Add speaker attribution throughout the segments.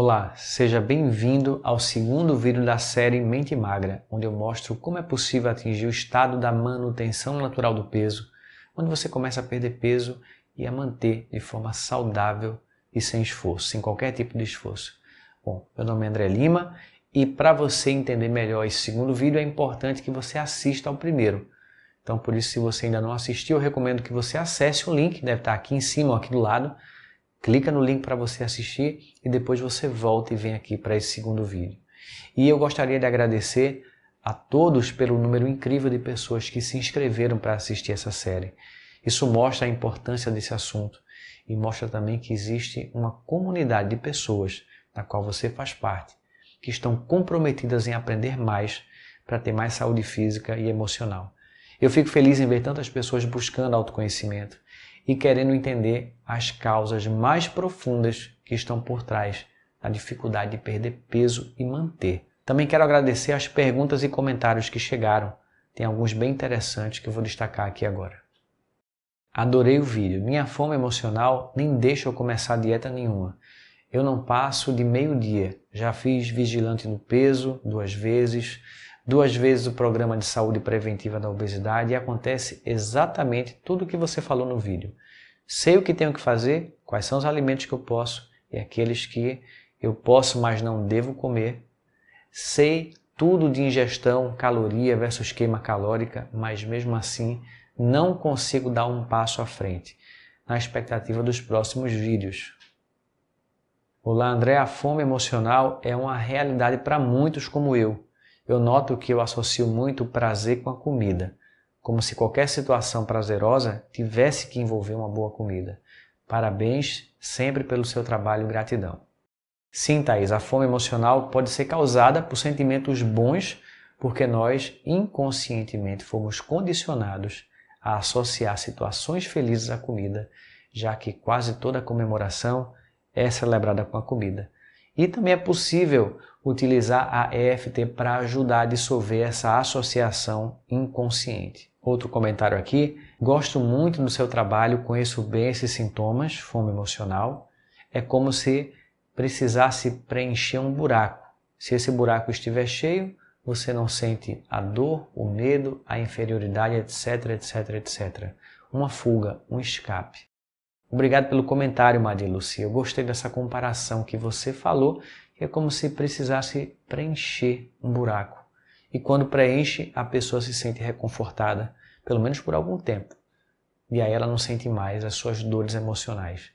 Speaker 1: Olá, seja bem-vindo ao segundo vídeo da série Mente Magra, onde eu mostro como é possível atingir o estado da manutenção natural do peso, onde você começa a perder peso e a manter de forma saudável e sem esforço, sem qualquer tipo de esforço. Bom, meu nome é André Lima e para você entender melhor esse segundo vídeo é importante que você assista ao primeiro. Então, por isso, se você ainda não assistiu, eu recomendo que você acesse o link, deve estar aqui em cima ou aqui do lado. Clica no link para você assistir e depois você volta e vem aqui para esse segundo vídeo. E eu gostaria de agradecer a todos pelo número incrível de pessoas que se inscreveram para assistir essa série. Isso mostra a importância desse assunto e mostra também que existe uma comunidade de pessoas da qual você faz parte, que estão comprometidas em aprender mais para ter mais saúde física e emocional. Eu fico feliz em ver tantas pessoas buscando autoconhecimento e querendo entender as causas mais profundas que estão por trás da dificuldade de perder peso e manter. Também quero agradecer as perguntas e comentários que chegaram. Tem alguns bem interessantes que eu vou destacar aqui agora. Adorei o vídeo. Minha fome emocional nem deixa eu começar dieta nenhuma. Eu não passo de meio-dia. Já fiz vigilante no peso 2 vezes o programa de saúde preventiva da obesidade e acontece exatamente tudo o que você falou no vídeo. Sei o que tenho que fazer, quais são os alimentos que eu posso e aqueles que eu posso, mas não devo comer. Sei tudo de ingestão, caloria versus queima calórica, mas mesmo assim não consigo dar um passo à frente, na expectativa dos próximos vídeos. Olá André, a fome emocional é uma realidade para muitos como eu. Eu noto que eu associo muito o prazer com a comida, como se qualquer situação prazerosa tivesse que envolver uma boa comida. Parabéns sempre pelo seu trabalho e gratidão. Sim, Thaís, a fome emocional pode ser causada por sentimentos bons, porque nós inconscientemente fomos condicionados a associar situações felizes à comida, já que quase toda comemoração é celebrada com a comida. E também é possível utilizar a EFT para ajudar a dissolver essa associação inconsciente. Outro comentário aqui: gosto muito do seu trabalho, conheço bem esses sintomas, fome emocional. É como se precisasse preencher um buraco. Se esse buraco estiver cheio, você não sente a dor, o medo, a inferioridade, etc, etc, etc. Uma fuga, um escape. Obrigado pelo comentário, Maria Lucia. Eu gostei dessa comparação que você falou, que é como se precisasse preencher um buraco. E quando preenche, a pessoa se sente reconfortada, pelo menos por algum tempo. E aí ela não sente mais as suas dores emocionais.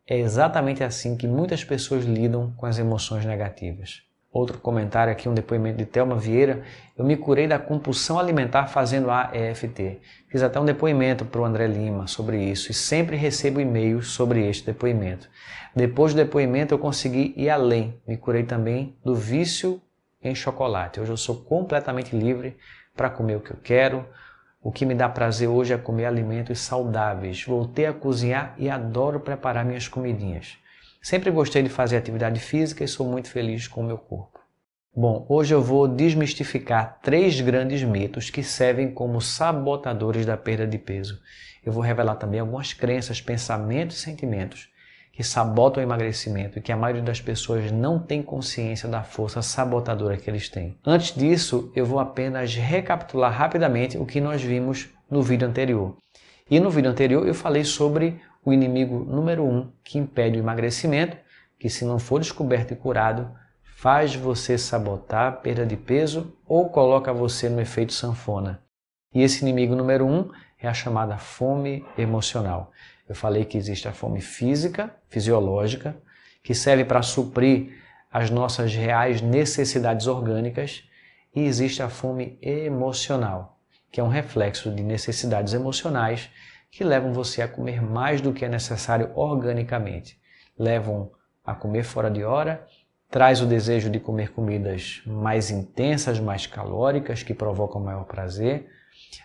Speaker 1: É exatamente assim que muitas pessoas lidam com as emoções negativas. Outro comentário aqui, um depoimento de Thelma Vieira. Eu me curei da compulsão alimentar fazendo a EFT. Fiz até um depoimento para o André Lima sobre isso e sempre recebo e-mails sobre este depoimento. Depois do depoimento eu consegui ir além. Me curei também do vício em chocolate. Hoje eu sou completamente livre para comer o que eu quero. O que me dá prazer hoje é comer alimentos saudáveis. Voltei a cozinhar e adoro preparar minhas comidinhas. Sempre gostei de fazer atividade física e sou muito feliz com o meu corpo. Bom, hoje eu vou desmistificar 3 grandes mitos que servem como sabotadores da perda de peso. Eu vou revelar também algumas crenças, pensamentos e sentimentos que sabotam o emagrecimento e que a maioria das pessoas não tem consciência da força sabotadora que eles têm. Antes disso, eu vou apenas recapitular rapidamente o que nós vimos no vídeo anterior. E no vídeo anterior eu falei sobre o inimigo número 1 que impede o emagrecimento, que se não for descoberto e curado, faz você sabotar a perda de peso ou coloca você no efeito sanfona. E esse inimigo número 1 é a chamada fome emocional. Eu falei que existe a fome física, fisiológica, que serve para suprir as nossas reais necessidades orgânicas, e existe a fome emocional, que é um reflexo de necessidades emocionais que levam você a comer mais do que é necessário organicamente. Levam a comer fora de hora, traz o desejo de comer comidas mais intensas, mais calóricas, que provocam maior prazer.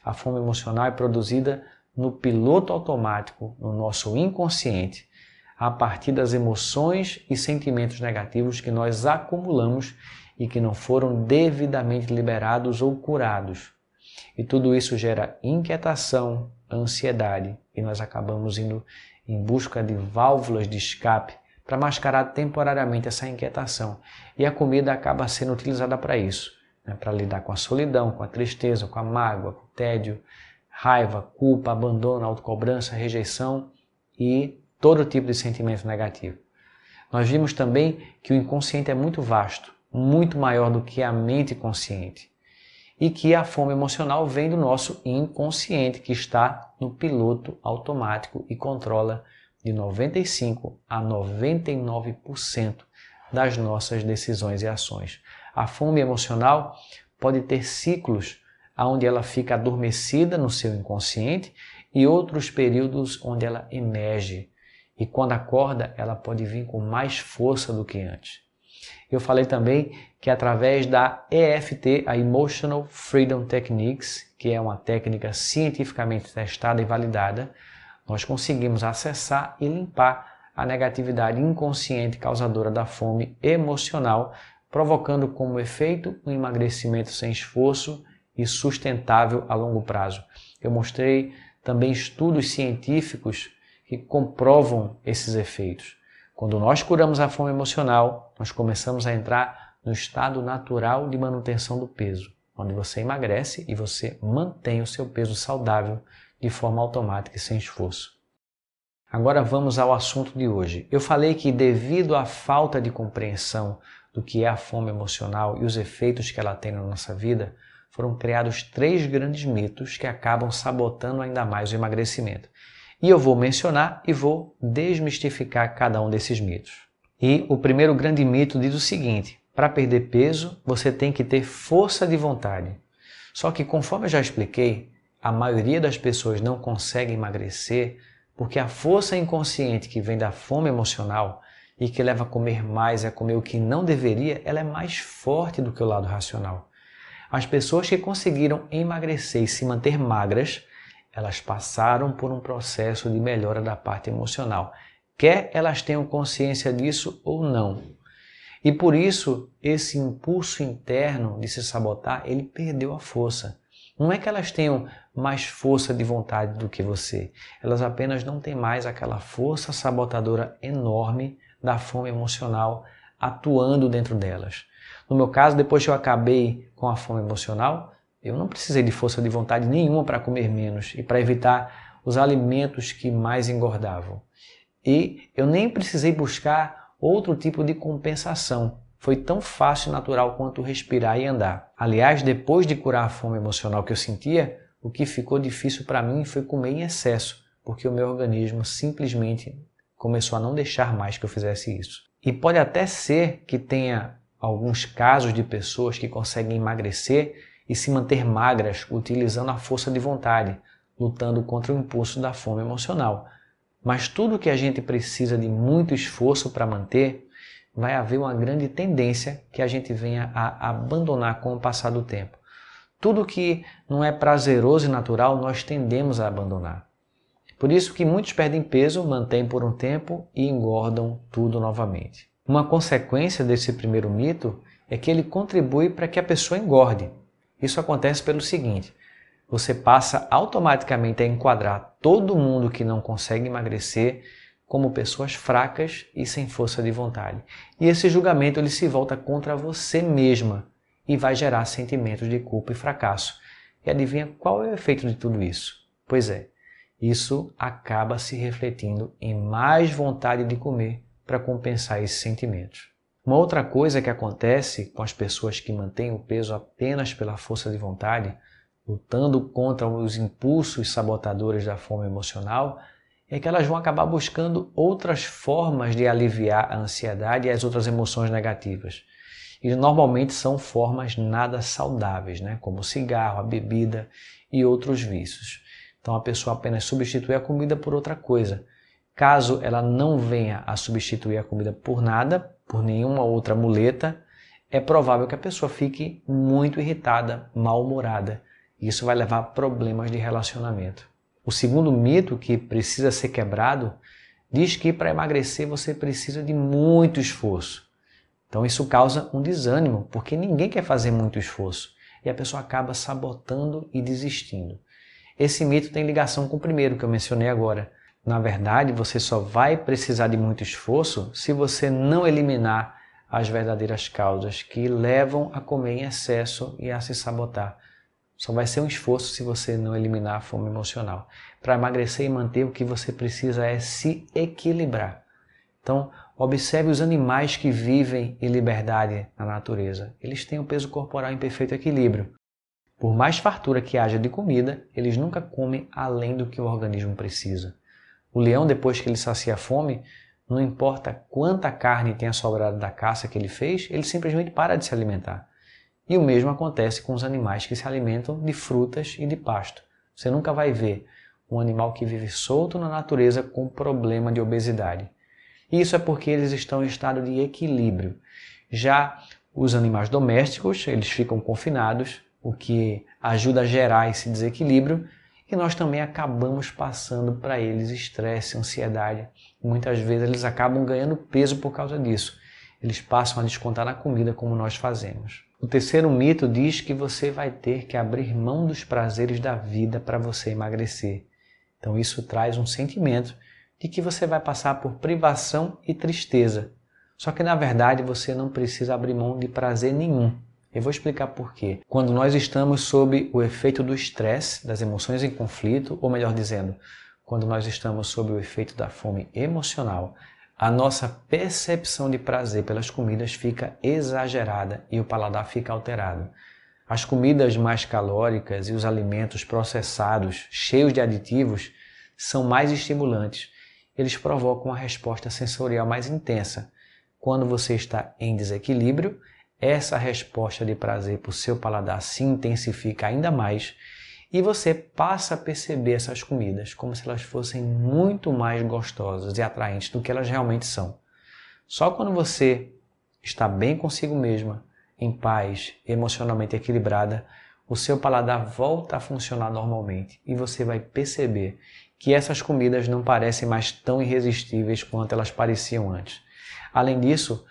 Speaker 1: A fome emocional é produzida no piloto automático, no nosso inconsciente, a partir das emoções e sentimentos negativos que nós acumulamos e que não foram devidamente liberados ou curados. E tudo isso gera inquietação, ansiedade, e nós acabamos indo em busca de válvulas de escape para mascarar temporariamente essa inquietação. E a comida acaba sendo utilizada para isso, né? Para lidar com a solidão, com a tristeza, com a mágoa, com o tédio, raiva, culpa, abandono, autocobrança, rejeição e todo tipo de sentimento negativo. Nós vimos também que o inconsciente é muito vasto, muito maior do que a mente consciente. E que a fome emocional vem do nosso inconsciente, que está no piloto automático e controla de 95% a 99% das nossas decisões e ações. A fome emocional pode ter ciclos onde ela fica adormecida no seu inconsciente e outros períodos onde ela emerge. E quando acorda, ela pode vir com mais força do que antes. Eu falei também que através da EFT, a Emotional Freedom Techniques, que é uma técnica cientificamente testada e validada, nós conseguimos acessar e limpar a negatividade inconsciente causadora da fome emocional, provocando como efeito um emagrecimento sem esforço e sustentável a longo prazo. Eu mostrei também estudos científicos que comprovam esses efeitos. Quando nós curamos a fome emocional, nós começamos a entrar no estado natural de manutenção do peso, onde você emagrece e você mantém o seu peso saudável de forma automática e sem esforço. Agora vamos ao assunto de hoje. Eu falei que devido à falta de compreensão do que é a fome emocional e os efeitos que ela tem na nossa vida, foram criados 3 grandes mitos que acabam sabotando ainda mais o emagrecimento. E eu vou mencionar e vou desmistificar cada um desses mitos. E o primeiro grande mito diz o seguinte: para perder peso, você tem que ter força de vontade. Só que, conforme eu já expliquei, a maioria das pessoas não consegue emagrecer porque a força inconsciente que vem da fome emocional e que leva a comer mais e a comer o que não deveria, ela é mais forte do que o lado racional. As pessoas que conseguiram emagrecer e se manter magras, elas passaram por um processo de melhora da parte emocional, quer elas tenham consciência disso ou não. E por isso, esse impulso interno de se sabotar, ele perdeu a força. Não é que elas tenham mais força de vontade do que você, elas apenas não têm mais aquela força sabotadora enorme da fome emocional atuando dentro delas. No meu caso, depois que eu acabei com a fome emocional, eu não precisei de força de vontade nenhuma para comer menos e para evitar os alimentos que mais engordavam. E eu nem precisei buscar outro tipo de compensação. Foi tão fácil e natural quanto respirar e andar. Aliás, depois de curar a fome emocional que eu sentia, o que ficou difícil para mim foi comer em excesso, porque o meu organismo simplesmente começou a não deixar mais que eu fizesse isso. E pode até ser que tenha alguns casos de pessoas que conseguem emagrecer e se manter magras utilizando a força de vontade, lutando contra o impulso da fome emocional. Mas tudo que a gente precisa de muito esforço para manter, vai haver uma grande tendência que a gente venha a abandonar com o passar do tempo. Tudo que não é prazeroso e natural, nós tendemos a abandonar. Por isso que muitos perdem peso, mantêm por um tempo e engordam tudo novamente. Uma consequência desse primeiro mito é que ele contribui para que a pessoa engorde. Isso acontece pelo seguinte: você passa automaticamente a enquadrar todo mundo que não consegue emagrecer como pessoas fracas e sem força de vontade. E esse julgamento ele se volta contra você mesma e vai gerar sentimentos de culpa e fracasso. E adivinha qual é o efeito de tudo isso? Pois é, isso acaba se refletindo em mais vontade de comer para compensar esses sentimentos. Uma outra coisa que acontece com as pessoas que mantêm o peso apenas pela força de vontade, lutando contra os impulsos sabotadores da fome emocional, é que elas vão acabar buscando outras formas de aliviar a ansiedade e as outras emoções negativas. E normalmente são formas nada saudáveis, né? Como o cigarro, a bebida e outros vícios. Então a pessoa apenas substitui a comida por outra coisa. Caso ela não venha a substituir a comida por nada, por nenhuma outra muleta, é provável que a pessoa fique muito irritada, mal-humorada. E isso vai levar a problemas de relacionamento. O segundo mito que precisa ser quebrado diz que para emagrecer você precisa de muito esforço. Então isso causa um desânimo, porque ninguém quer fazer muito esforço e a pessoa acaba sabotando e desistindo. Esse mito tem ligação com o primeiro que eu mencionei agora. Na verdade, você só vai precisar de muito esforço se você não eliminar as verdadeiras causas que levam a comer em excesso e a se sabotar. Só vai ser um esforço se você não eliminar a fome emocional. Para emagrecer e manter, o que você precisa é se equilibrar. Então, observe os animais que vivem em liberdade na natureza. Eles têm o peso corporal em perfeito equilíbrio. Por mais fartura que haja de comida, eles nunca comem além do que o organismo precisa. O leão, depois que ele sacia a fome, não importa quanta carne tenha sobrado da caça que ele fez, ele simplesmente para de se alimentar. E o mesmo acontece com os animais que se alimentam de frutas e de pasto. Você nunca vai ver um animal que vive solto na natureza com problema de obesidade. Isso é porque eles estão em estado de equilíbrio. Já os animais domésticos, eles ficam confinados, o que ajuda a gerar esse desequilíbrio, e nós também acabamos passando para eles estresse, ansiedade. Muitas vezes eles acabam ganhando peso por causa disso. Eles passam a descontar na comida como nós fazemos. O terceiro mito diz que você vai ter que abrir mão dos prazeres da vida para você emagrecer. Então isso traz um sentimento de que você vai passar por privação e tristeza. Só que na verdade você não precisa abrir mão de prazer nenhum. Eu vou explicar por quê. Quando nós estamos sob o efeito do estresse, das emoções em conflito, ou melhor dizendo, quando nós estamos sob o efeito da fome emocional, a nossa percepção de prazer pelas comidas fica exagerada e o paladar fica alterado. As comidas mais calóricas e os alimentos processados, cheios de aditivos, são mais estimulantes. Eles provocam uma resposta sensorial mais intensa. Quando você está em desequilíbrio, essa resposta de prazer para o seu paladar se intensifica ainda mais e você passa a perceber essas comidas como se elas fossem muito mais gostosas e atraentes do que elas realmente são. Só quando você está bem consigo mesma, em paz, emocionalmente equilibrada, o seu paladar volta a funcionar normalmente e você vai perceber que essas comidas não parecem mais tão irresistíveis quanto elas pareciam antes. Além disso,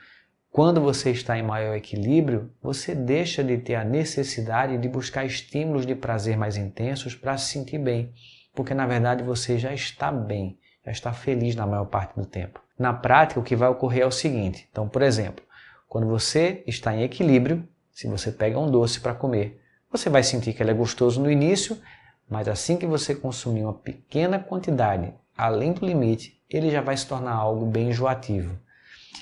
Speaker 1: quando você está em maior equilíbrio, você deixa de ter a necessidade de buscar estímulos de prazer mais intensos para se sentir bem, porque na verdade você já está bem, já está feliz na maior parte do tempo. Na prática, o que vai ocorrer é o seguinte. Então, por exemplo, quando você está em equilíbrio, se você pega um doce para comer, você vai sentir que ele é gostoso no início, mas assim que você consumir uma pequena quantidade, além do limite, ele já vai se tornar algo bem enjoativo.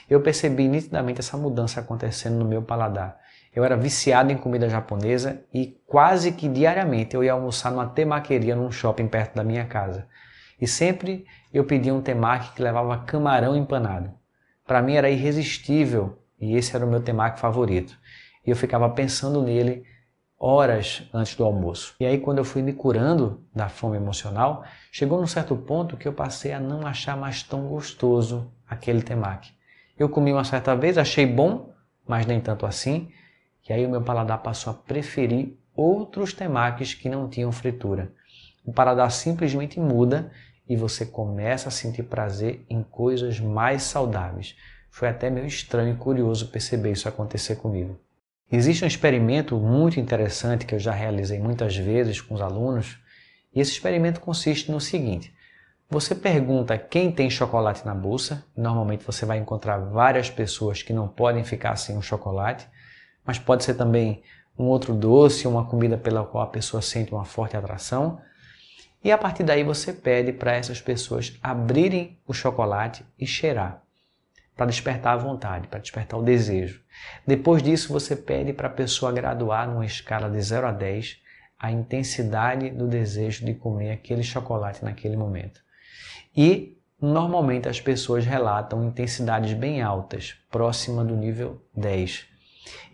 Speaker 1: Eu percebi nitidamente essa mudança acontecendo no meu paladar. Eu era viciado em comida japonesa e quase que diariamente eu ia almoçar numa temaqueria num shopping perto da minha casa. E sempre eu pedia um temaki que levava camarão empanado. Para mim era irresistível e esse era o meu temaki favorito. E eu ficava pensando nele horas antes do almoço. E aí quando eu fui me curando da fome emocional, chegou num certo ponto que eu passei a não achar mais tão gostoso aquele temaki. Eu comi uma certa vez, achei bom, mas nem tanto assim, e aí o meu paladar passou a preferir outros temakis que não tinham fritura. O paladar simplesmente muda e você começa a sentir prazer em coisas mais saudáveis. Foi até meio estranho e curioso perceber isso acontecer comigo. Existe um experimento muito interessante que eu já realizei muitas vezes com os alunos, e esse experimento consiste no seguinte: você pergunta quem tem chocolate na bolsa, normalmente você vai encontrar várias pessoas que não podem ficar sem um chocolate, mas pode ser também um outro doce, uma comida pela qual a pessoa sente uma forte atração, e a partir daí você pede para essas pessoas abrirem o chocolate e cheirar, para despertar a vontade, para despertar o desejo. Depois disso, você pede para a pessoa graduar numa escala de 0 a 10 a intensidade do desejo de comer aquele chocolate naquele momento. E, normalmente, as pessoas relatam intensidades bem altas, próxima do nível 10.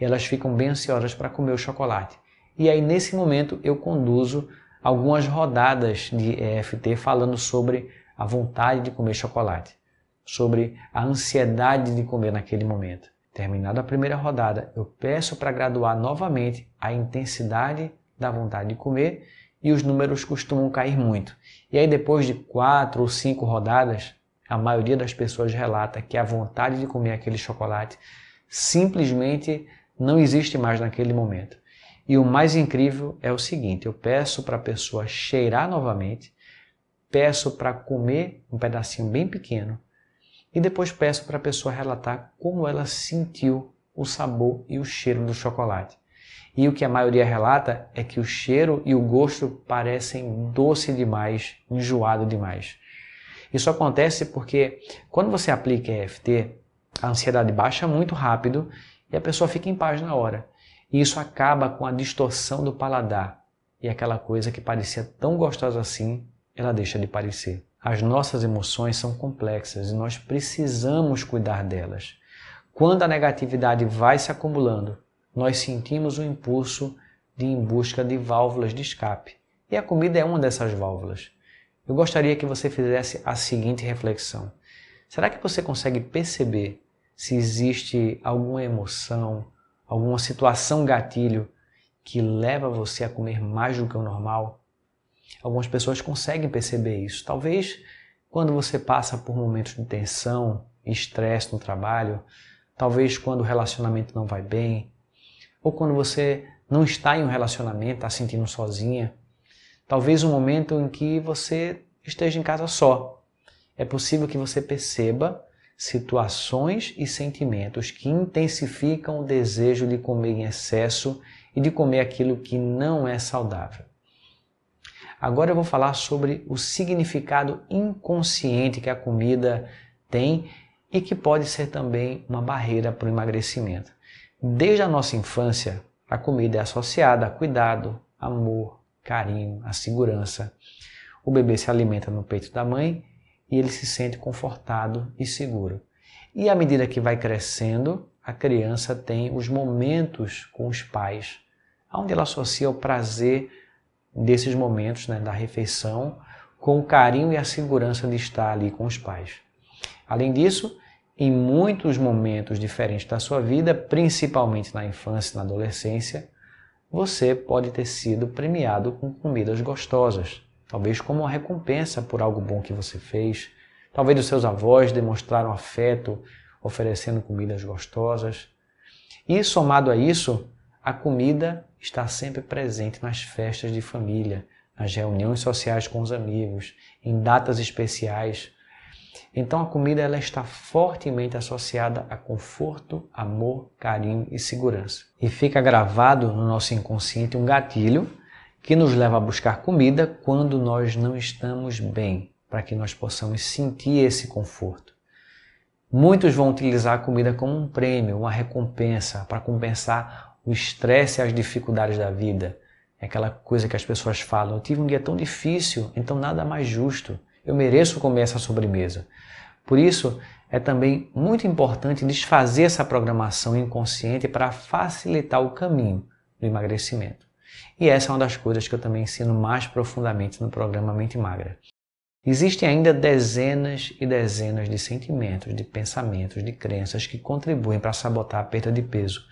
Speaker 1: E elas ficam bem ansiosas para comer o chocolate. E aí, nesse momento, eu conduzo algumas rodadas de EFT falando sobre a vontade de comer chocolate, sobre a ansiedade de comer naquele momento. Terminada a primeira rodada, eu peço para graduar novamente a intensidade da vontade de comer e os números costumam cair muito. E aí depois de 4 ou 5 rodadas, a maioria das pessoas relata que a vontade de comer aquele chocolate simplesmente não existe mais naquele momento. E o mais incrível é o seguinte: eu peço para a pessoa cheirar novamente, peço para comer um pedacinho bem pequeno e depois peço para a pessoa relatar como ela sentiu o sabor e o cheiro do chocolate. E o que a maioria relata é que o cheiro e o gosto parecem doce demais, enjoado demais. Isso acontece porque quando você aplica EFT, a ansiedade baixa muito rápido e a pessoa fica em paz na hora. E isso acaba com a distorção do paladar. E aquela coisa que parecia tão gostosa assim, ela deixa de parecer. As nossas emoções são complexas e nós precisamos cuidar delas. Quando a negatividade vai se acumulando, nós sentimos o impulso de ir em busca de válvulas de escape. E a comida é uma dessas válvulas. Eu gostaria que você fizesse a seguinte reflexão. Será que você consegue perceber se existe alguma emoção, alguma situação gatilho que leva você a comer mais do que o normal? Algumas pessoas conseguem perceber isso. Talvez quando você passa por momentos de tensão e estresse no trabalho, talvez quando o relacionamento não vai bem, ou quando você não está em um relacionamento, está se sentindo sozinha, talvez um momento em que você esteja em casa só. É possível que você perceba situações e sentimentos que intensificam o desejo de comer em excesso e de comer aquilo que não é saudável. Agora eu vou falar sobre o significado inconsciente que a comida tem e que pode ser também uma barreira para o emagrecimento. Desde a nossa infância, a comida é associada a cuidado, amor, carinho, a segurança. O bebê se alimenta no peito da mãe e ele se sente confortado e seguro. E à medida que vai crescendo, a criança tem os momentos com os pais, onde ela associa o prazer desses momentos, da refeição, com o carinho e a segurança de estar ali com os pais. Além disso, em muitos momentos diferentes da sua vida, principalmente na infância e na adolescência, você pode ter sido premiado com comidas gostosas, talvez como uma recompensa por algo bom que você fez. Talvez os seus avós demonstraram afeto oferecendo comidas gostosas. E somado a isso, a comida está sempre presente nas festas de família, nas reuniões sociais com os amigos, em datas especiais. Então a comida ela está fortemente associada a conforto, amor, carinho e segurança. E fica gravado no nosso inconsciente um gatilho que nos leva a buscar comida quando nós não estamos bem, para que nós possamos sentir esse conforto. Muitos vão utilizar a comida como um prêmio, uma recompensa, para compensar o estresse e as dificuldades da vida. É aquela coisa que as pessoas falam, eu tive um dia tão difícil, então nada mais justo. Eu mereço comer essa sobremesa. Por isso, é também muito importante desfazer essa programação inconsciente para facilitar o caminho do emagrecimento. E essa é uma das coisas que eu também ensino mais profundamente no programa Mente Magra. Existem ainda dezenas e dezenas de sentimentos, de pensamentos, de crenças que contribuem para sabotar a perda de peso.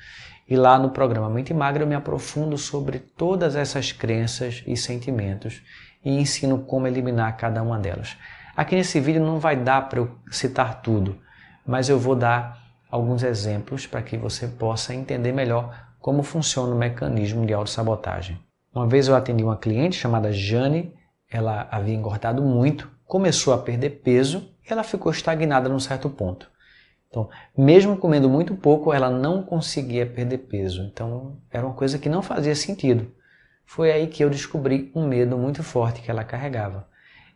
Speaker 1: E lá no programa Mente Magra eu me aprofundo sobre todas essas crenças e sentimentos e ensino como eliminar cada uma delas. Aqui nesse vídeo não vai dar para eu citar tudo, mas eu vou dar alguns exemplos para que você possa entender melhor como funciona o mecanismo de autossabotagem. Uma vez eu atendi uma cliente chamada Jane, ela havia engordado muito, começou a perder peso e ela ficou estagnada num certo ponto. Então, mesmo comendo muito pouco, ela não conseguia perder peso. Então, era uma coisa que não fazia sentido. Foi aí que eu descobri um medo muito forte que ela carregava.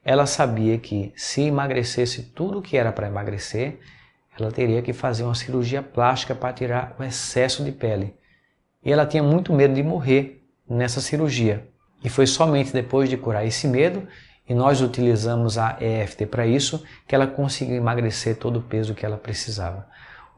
Speaker 1: Ela sabia que se emagrecesse tudo o que era para emagrecer, ela teria que fazer uma cirurgia plástica para tirar o excesso de pele. E ela tinha muito medo de morrer nessa cirurgia. E foi somente depois de curar esse medo, e nós utilizamos a EFT para isso, que ela conseguiu emagrecer todo o peso que ela precisava.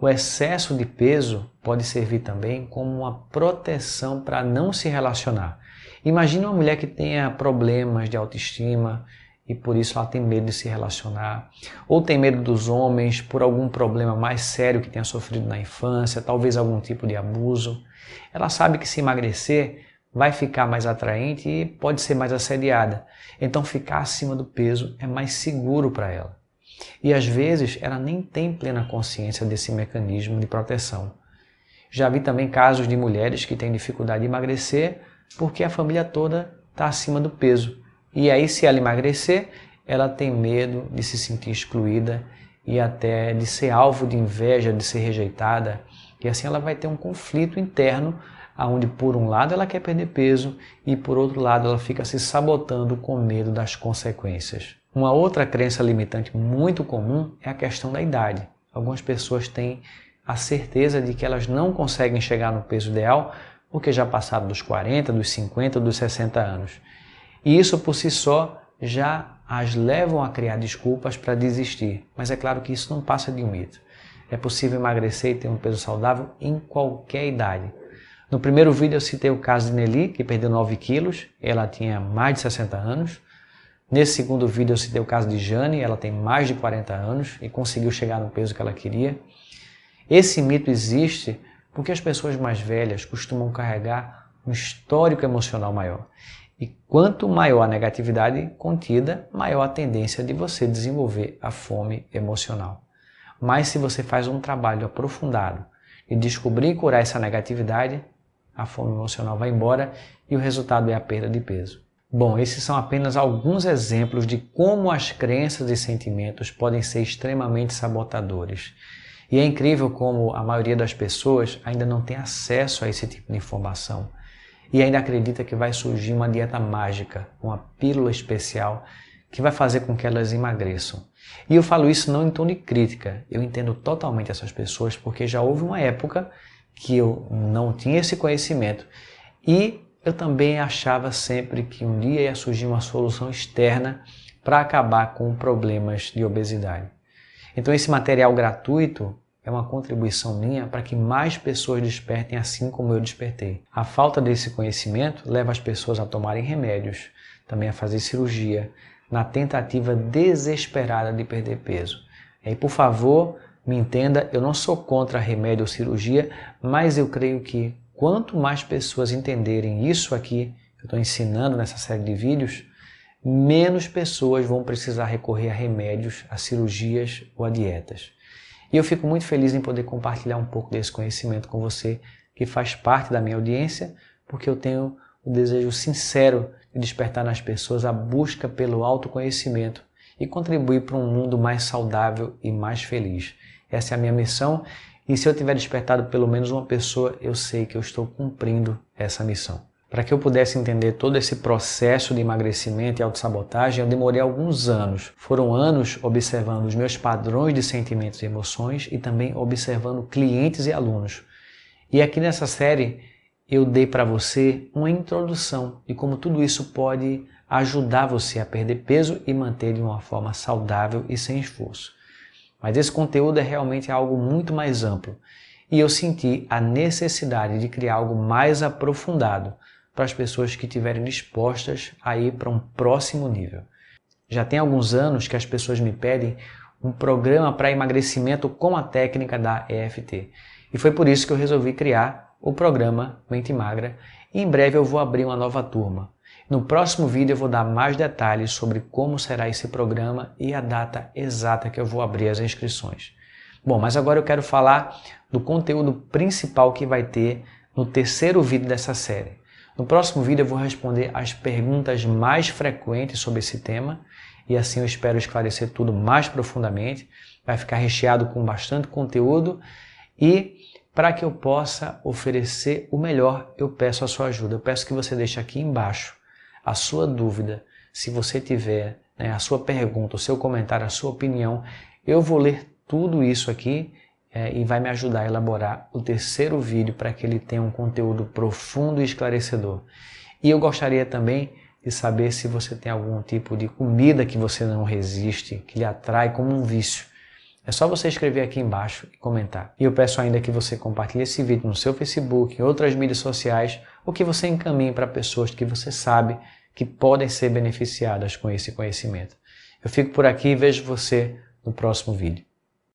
Speaker 1: O excesso de peso pode servir também como uma proteção para não se relacionar. Imagine uma mulher que tenha problemas de autoestima e por isso ela tem medo de se relacionar, ou tem medo dos homens por algum problema mais sério que tenha sofrido na infância, talvez algum tipo de abuso. Ela sabe que se emagrecer vai ficar mais atraente e pode ser mais assediada. Então ficar acima do peso é mais seguro para ela. E às vezes ela nem tem plena consciência desse mecanismo de proteção. Já vi também casos de mulheres que têm dificuldade de emagrecer porque a família toda está acima do peso. E aí se ela emagrecer, ela tem medo de se sentir excluída e até de ser alvo de inveja, de ser rejeitada. E assim ela vai ter um conflito interno, onde por um lado ela quer perder peso e por outro lado ela fica se sabotando com medo das consequências. Uma outra crença limitante muito comum é a questão da idade. Algumas pessoas têm a certeza de que elas não conseguem chegar no peso ideal porque já passaram dos 40, dos 50, dos 60 anos. E isso por si só já as levam a criar desculpas para desistir. Mas é claro que isso não passa de um mito. É possível emagrecer e ter um peso saudável em qualquer idade. No primeiro vídeo eu citei o caso de Nelly, que perdeu 9 quilos, ela tinha mais de 60 anos. Nesse segundo vídeo eu citei o caso de Jane, ela tem mais de 40 anos e conseguiu chegar no peso que ela queria. Esse mito existe porque as pessoas mais velhas costumam carregar um histórico emocional maior. E quanto maior a negatividade contida, maior a tendência de você desenvolver a fome emocional. Mas se você faz um trabalho aprofundado e descobrir e curar essa negatividade, a fome emocional vai embora e o resultado é a perda de peso. Bom, esses são apenas alguns exemplos de como as crenças e sentimentos podem ser extremamente sabotadores. E é incrível como a maioria das pessoas ainda não tem acesso a esse tipo de informação e ainda acredita que vai surgir uma dieta mágica, uma pílula especial que vai fazer com que elas emagreçam. E eu falo isso não em tom de crítica, eu entendo totalmente essas pessoas porque já houve uma época que eu não tinha esse conhecimento e eu também achava sempre que um dia ia surgir uma solução externa para acabar com problemas de obesidade. Então esse material gratuito é uma contribuição minha para que mais pessoas despertem assim como eu despertei. A falta desse conhecimento leva as pessoas a tomarem remédios, também a fazer cirurgia, na tentativa desesperada de perder peso. E por favor, me entenda, eu não sou contra remédio ou cirurgia, mas eu creio que quanto mais pessoas entenderem isso aqui, que eu estou ensinando nessa série de vídeos, menos pessoas vão precisar recorrer a remédios, a cirurgias ou a dietas. E eu fico muito feliz em poder compartilhar um pouco desse conhecimento com você, que faz parte da minha audiência, porque eu tenho o desejo sincero de despertar nas pessoas a busca pelo autoconhecimento e contribuir para um mundo mais saudável e mais feliz. Essa é a minha missão e se eu tiver despertado pelo menos uma pessoa, eu sei que eu estou cumprindo essa missão. Para que eu pudesse entender todo esse processo de emagrecimento e autossabotagem, eu demorei alguns anos. Foram anos observando os meus padrões de sentimentos e emoções e também observando clientes e alunos. E aqui nessa série eu dei para você uma introdução de como tudo isso pode ajudar você a perder peso e manter de uma forma saudável e sem esforço. Mas esse conteúdo é realmente algo muito mais amplo e eu senti a necessidade de criar algo mais aprofundado para as pessoas que estiverem dispostas a ir para um próximo nível. Já tem alguns anos que as pessoas me pedem um programa para emagrecimento com a técnica da EFT. E foi por isso que eu resolvi criar o programa Mente Magra e em breve eu vou abrir uma nova turma. No próximo vídeo eu vou dar mais detalhes sobre como será esse programa e a data exata que eu vou abrir as inscrições. Bom, mas agora eu quero falar do conteúdo principal que vai ter no terceiro vídeo dessa série. No próximo vídeo eu vou responder as perguntas mais frequentes sobre esse tema e assim eu espero esclarecer tudo mais profundamente. Vai ficar recheado com bastante conteúdo e para que eu possa oferecer o melhor, eu peço a sua ajuda. Eu peço que você deixe aqui embaixo a sua dúvida, se você tiver a sua pergunta, o seu comentário, a sua opinião, eu vou ler tudo isso aqui e vai me ajudar a elaborar o terceiro vídeo para que ele tenha um conteúdo profundo e esclarecedor. E eu gostaria também de saber se você tem algum tipo de comida que você não resiste, que lhe atrai como um vício. É só você escrever aqui embaixo e comentar. E eu peço ainda que você compartilhe esse vídeo no seu Facebook, em outras mídias sociais, ou que você encaminhe para pessoas que você sabe que podem ser beneficiadas com esse conhecimento. Eu fico por aqui e vejo você no próximo vídeo.